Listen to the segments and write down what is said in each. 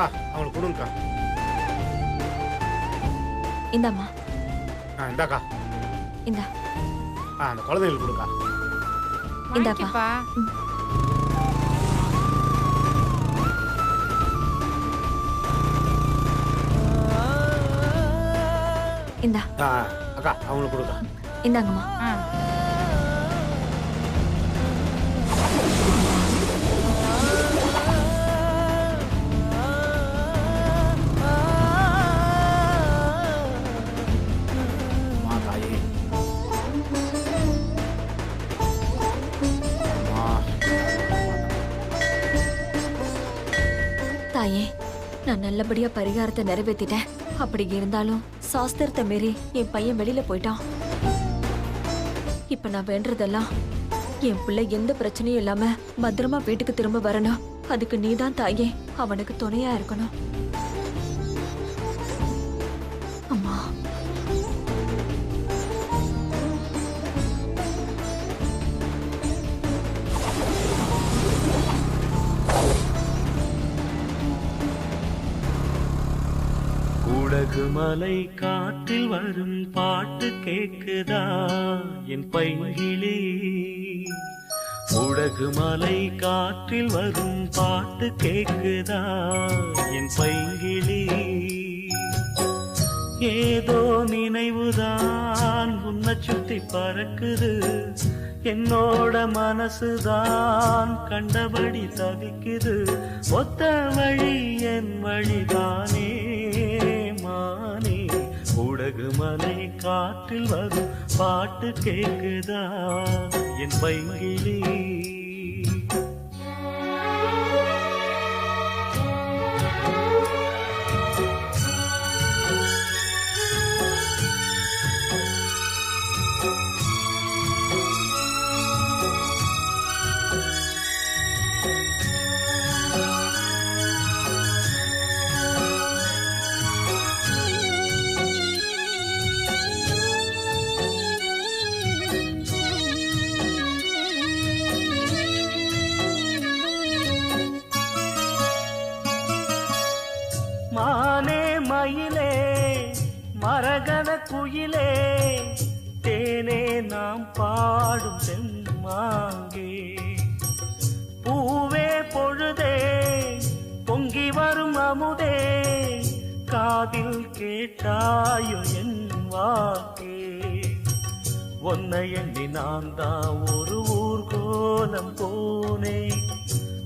அக்கா அவங்களுக்கு கொடுங்கக்கா. இந்தாம்மா. இந்தாக்கா. இந்தா. அந்த குழந்தைங்களுக்கு கொடுக்கா. இந்தாப்பா. இந்தா. அக்கா அவங்களுக்கு கொடுக்கா. இந்தாங்கம்மா. தாயே, நான் நல்லபடியா பரிகாரத்தை நிறைவேற்றிட்டேன். அப்படி இருந்தாலும் சாஸ்திரத்தை மீறி என் பையன் வெளியில போயிட்டான். இப்ப நான் வேண்டதெல்லாம் என் பிள்ளை எந்த பிரச்சனையும் இல்லாம பத்திரமா வீட்டுக்கு திரும்ப வரணும். அதுக்கு நீதான் தாயே அவனுக்கு துணையா இருக்கணும். அம்மா. உலகுமலை காற்றில் வரும் பாட்டு கேக்குதா என் பைங்கிளி? உலகுமலை காற்றில் வரும் பாட்டு கேக்குதா என் பைங்கிளி? ஏதோ நினைவுதான் உன்னை சுத்தி பறக்குது. என்னோட மனசுதான் கண்டபடி தவிக்குது. ஒத்த வழி என் வழிதானே மானே. உலகுமலை காற்றில் வரும் பாட்டு கேக்குதா என் பைங்கிளி? மானே மயிலே மரகத குயிலே தேனே நாம் பாடும் செம்மாங்கே. பூவே பொழுதே பொங்கி வரும் அமுதே காதில் கேட்டாயோ என் வாக்கே. ஒன்னை எண்ணி நான் தான் ஒரு ஊர்கோலம் போனேன்.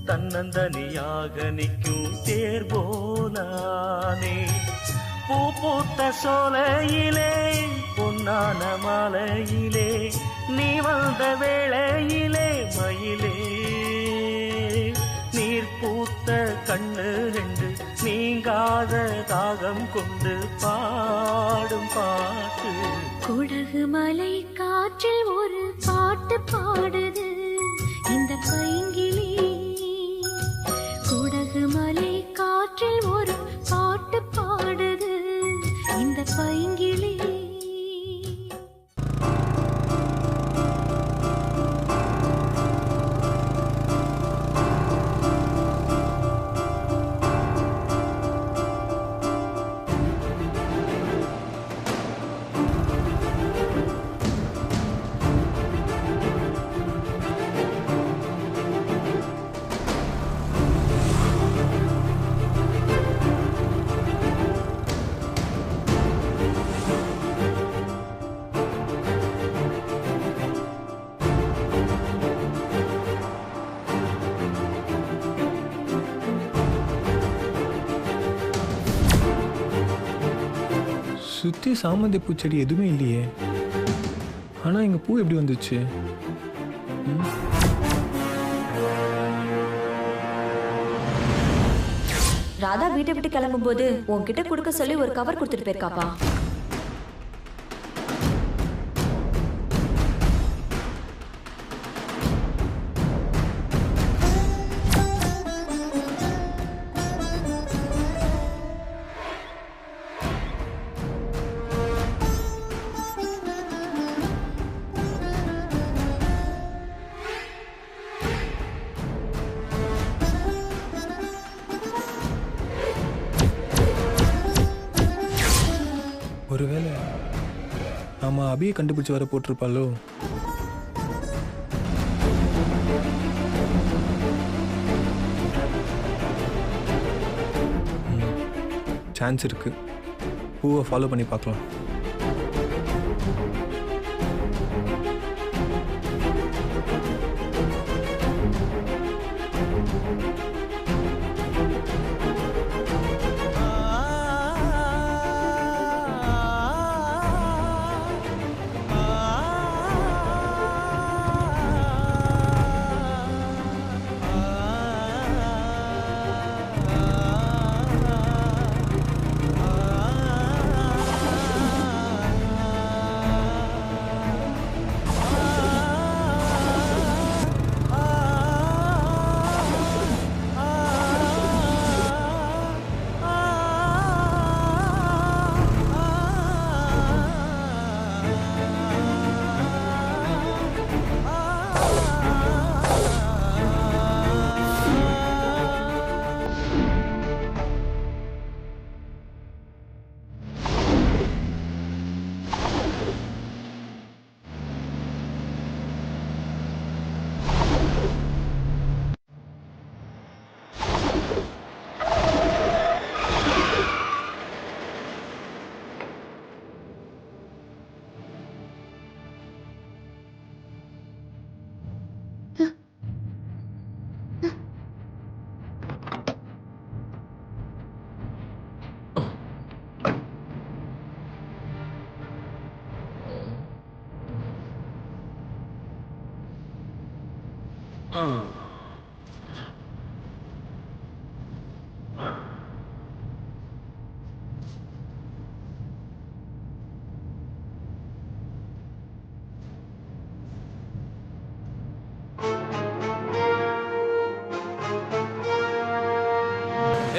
தன்னந்தனியாக நிற்கும் தேர் போனானே. பூ பூத்த சோலையிலே பொன்னான மாலையிலே நீ வந்த வேளையிலே மயிலே. நீர் பூத்த கண்ணு ரெண்டு நீங்காத தாகம் கொண்டு பாடும் பாட்டு. குடகு மலை காற்றில் ஒரு பாட்டு பாடுது இந்த பைங்கிளி. குடகு மலை காற்றில் ஒரு பாட்டு பாடுது இந்த பைங்கிளி. சுற்றி சாமந்தி பூச்செடி எதுவுமே இல்லையே. ஆனால் இங்கே பூ எப்படி வந்துச்சு? ராதா வீட்டை விட்டு கிளம்பும் போது உன்கிட்ட கொடுக்க சொல்லி ஒரு கவர் கொடுத்துட்டு போயிருக்காப்பா. ஒருவேளை ஆமாம் அபியை கண்டுபிடிச்சி வர போட்டிருப்பாளோ? சான்ஸ் இருக்கு. பூவை ஃபாலோ பண்ணி பார்க்கலாம்.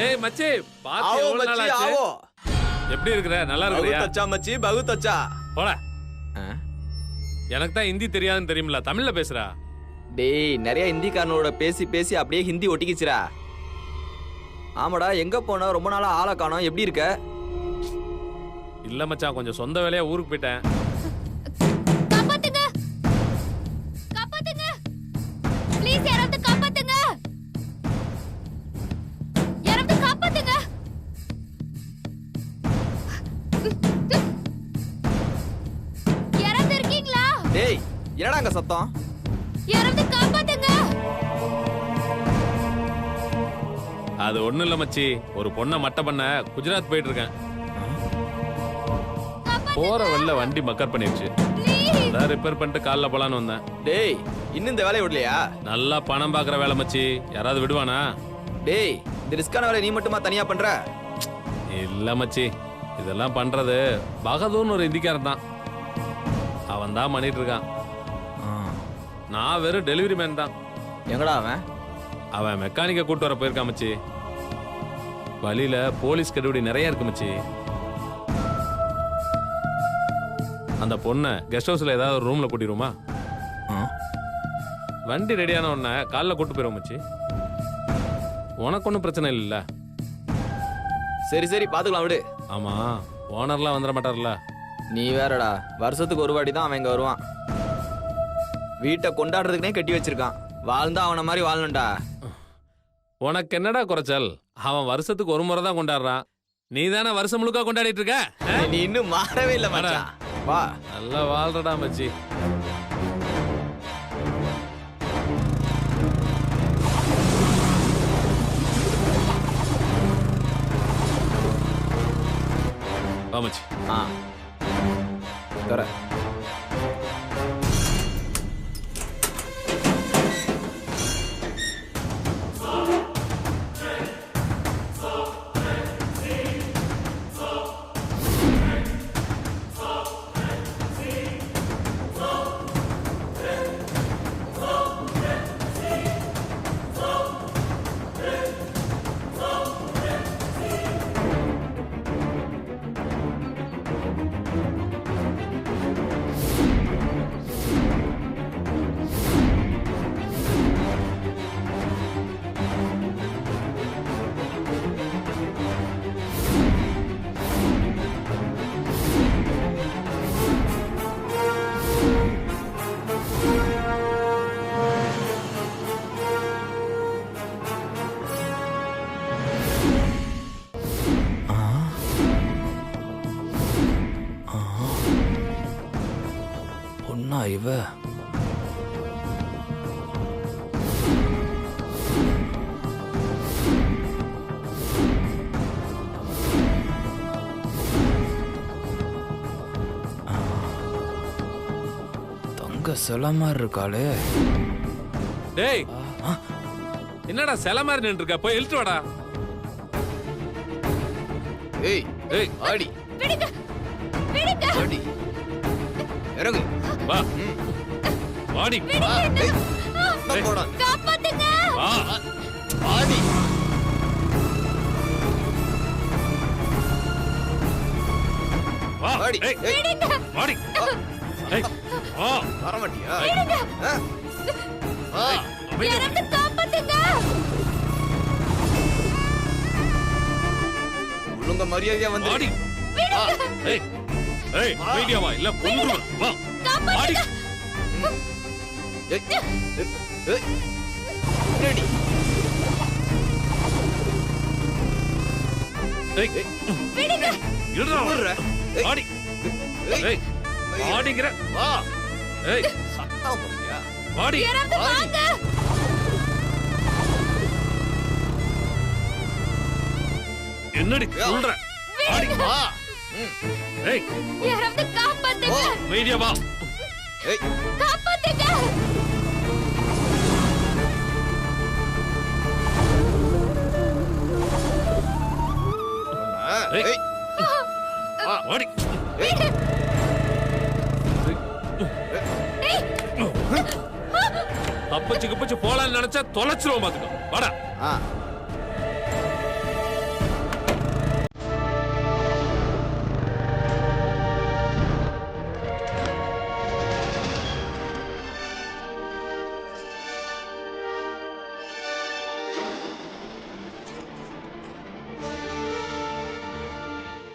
ஏய் மச்சி, பாத்து आओ எவ்வளவு நாள் मच्छी ஆச்சு? आओ எப்படி இருக்கற? நல்லா இருக்கறியா? बहुत अच्छा मच्छी बहुत अच्छा போடா. எனக்கு தான் ஹிந்தி தெரியாதுன்னு தெரியும்ல, தமிழ்ல பேசுறா. டேய் நிறைய ஹிந்திக்காரனோட பேசி பேசி அப்படியே ஹிந்தி ஒட்டிக்கிச்சுடா. ஆமாடா எங்க போன? ரொம்ப நாளா ஆளை காணோம். எப்படி இருக்க? இல்ல மச்சான், கொஞ்சம் சொந்த வேலையா ஊருக்கு போயிட்டேன். காப்பாத்துங்க காப்பாத்துங்க ப்ளீஸ் யாராவது காப்பாத்துங்க யாராவது காப்பாத்துங்க யாராவது இருக்கீங்களா? டேய் என்னடா அங்க சத்தம்? யாராவது காப்பாத்துங்க அது ஒண்ணும் இல்ல மச்சி, ஒரு பொண்ணை மட்டை பண்ண குஜராத் போயிட்டு இருக்கேன். போற வழில வண்டி மக்கர் பண்ணிருச்சு. அதான் ரிப்பேர் பண்ணிட்டு காலைல போலான்னு வந்தேன். டேய் இன்னும் இந்த வேலையை விடலையா? நல்லா பணம் பாக்குற வேலை மச்சி, யாராவது விடுவானா? டேய் இந்த ரிஸ்கான வேலை நீ மட்டுமா தனியா பண்ற? இல்ல மச்சி, இதெல்லாம் பண்றது பகதூர்னு ஒரு இந்திக்காரன் தான். அவன் தான் பண்ணிட்டு இருக்கான். நான் வெறும் டெலிவரி மேன் தான். எங்கடா அவன்? அவன் மெக்கானிக்க கூட்டு வர போயிருக்கான் மச்சி. வழியில போலீஸ் கெடுபிடி நிறைய இருக்கு மச்சி. அந்த பொண்ணை கெஸ்ட் ஹவுஸ்ல ஏதாவது ஒரு ரூம்ல கூட்டிடுமா? வண்டி ரெடியான உடனே காலைல கூட்டு போயிடும் மச்சி. உனக்கு ஒன்றும் பிரச்சனை இல்லைல்ல? சரி சரி பாத்துக்கலாம் விடு. ஆமா, ஓனர்லாம் வந்துட மாட்டார்ல? நீ வேறடா, வருஷத்துக்கு ஒரு வாட்டி தான் அவன் இங்க வருவான். வீட்டை கொண்டாடுறதுக்குனே கட்டி வச்சிருக்கான். வாழ்ந்தா அவனை மாதிரி வாழணும்டா. உனக்கு என்னடா குறைச்சல்? அவன் வருஷத்துக்கு ஒரு முறை தான் கொண்டாடுறான். நீ தானே வருஷம் முழுக்க கொண்டாடிட்டு இருக்க. நீ இன்னும் மாறவே இல்லை மச்சான். வா நல்லா வாழ்றடா மச்சி. வா மச்சி. தர இவ? தங்க சில மாதிரி இருக்காளே. டேய் என்னடா சில மாதிரி நின்று இருக்க? போய் இழுத்து வாடா. ஏய் ஏய் ஆடி விடுங்க விடுங்க ஆடி இறங்கு. வா வாடி. போடா காப்பாத்துங்க வா ஆடி. வா ஆடி. ஏய் ஏய் வாடி. ஏய் வா வர மாட்டியா? யாராவது காப்பாத்துங்க ஒழுங்க மரியாதையா வந்து வாடி. ஏய் ஏய் மீடியா வா இல்ல கொன்றுவேன். வா வாடி. ஏய் ஏய் ரெடி. ஏய் விடுங்க இழுடா. விடுற. வாடி. ஏய் வாடிங்கற. வா. ஏய் சத்தா போறியா? வாடி. யாராவது வாங்க என்னடி சொல்ற? வாடி. வா. ஏய் யாராவது காப்பாத்துங்க மீடியா வா. ஏய் காப்பாத்துங்க ஏய். ஏய் வாடி. தப்பச்சு கப்பச்சு போலான்னு நினைச்சா தொலைச்சிருவோம் பாத்துக்கோ. வாடா. ஆ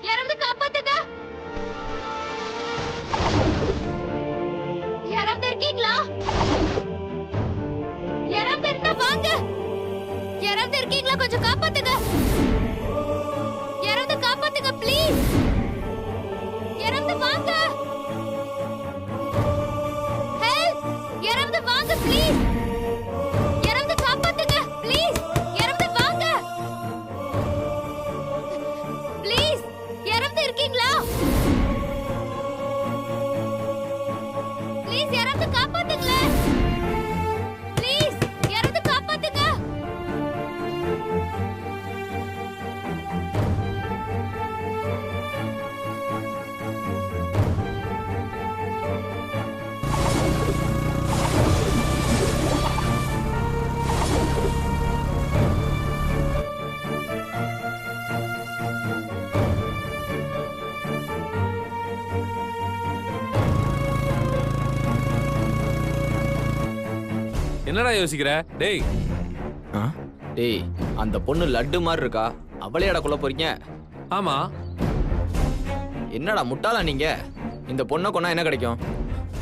யாராவது காப்பாத்துங்க யாராவது இருக்கீங்களா யாராவது இருந்தா வாங்க யாராவது இருக்கீங்களா கொஞ்சம் காப்பாத்துங்க யாராவது காப்பாத்துங்க ப்ளீஸ் யாராவது வாங்க ஹெல்ப் யாராவது வாங்க ப்ளீஸ் யாராவது காப்பாத்துங்க ப்ளீஸ் யாராவது வாங்க ப்ளீஸ் யாராவது இருக்கீங்களா ப்ளீஸ் யாராவது காப்பாத்துங்களேன் ப்ளீஸ் யாராவது காப்பாத்துங்க என்னடா யோசிக்கிற? டேய் ஆ? டேய் அந்த பொண்ணு லட்டு மாதிரி இருக்கா. அவளையாட கொல்ல போறீங்க? ஆமா என்னடா முட்டாளா நீங்க? இந்த பொண்ணை கொன்னா என்ன கிடைக்கும்?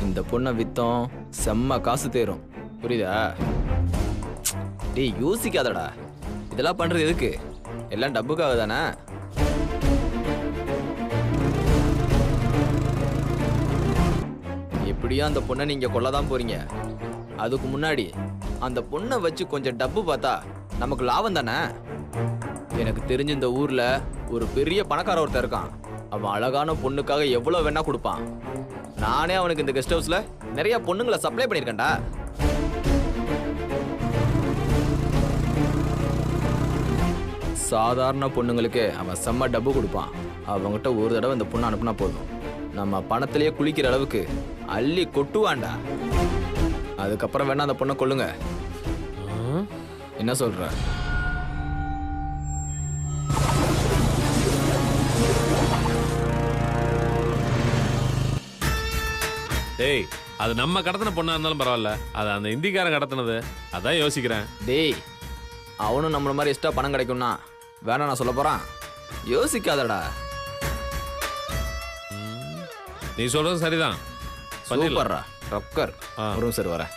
இந்த பொண்ணை வித்தோம் செம்ம காசு தேரும். புரியுதா? டேய் யோசிக்காதடா. இதெல்லாம் பண்றது எதுக்கு? எல்லாம் டப்புக்காக தானே. எப்படியும் அந்த பொண்ணை நீங்க கொல்லதான் போறீங்க. அதுக்கு முன்னாடி அந்த பொண்ணை வச்சு கொஞ்சம் டப்பு பார்த்தா நமக்கு லாபம் தானே. எனக்கு தெரிஞ்ச இந்த ஊர்ல ஒரு பெரிய பணக்கார ஒருத்தர் இருக்கான். அவன் அழகான பொண்ணுக்காக எவ்வளவு வேணா கொடுப்பான். நானே அவனுக்கு இந்த கெஸ்ட் ஹவுஸ்ல நிறைய பொண்ணுங்களை சப்ளை பண்ணியிருக்கேன்டா. சாதாரண பொண்ணுங்களுக்கு அவன் செம்ம டப்பு கொடுப்பான். அவங்ககிட்ட ஒரு தடவை இந்த பொண்ணு அனுப்புனா போதும், நம்ம பணத்திலேயே குளிக்கிற அளவுக்கு அள்ளி கொட்டுவான்டா. அதுக்கப்புறம் வேணா அந்த பொண்ணை கொல்லுங்க. என்ன சொல்ற? டேய் அது நம்ம கடத்தின பொண்ணா இருந்தாலும் பரவாயில்ல, அது அந்த இந்திக்காரன் கடத்தினது. அதான் யோசிக்கிறேன். டேய் அவனும் நம்மள மாதிரி எக்ஸ்ட்ரா பணம் கிடைக்கும்னா வேணா நான் சொல்ல போறான். யோசிக்காதடா. நீ சொல்றது சரிதான். பண்ணிடலாம். சூப்பர்ரா ரொக்கர். ஆ. ஒரு நிமிஷம் வரேன்.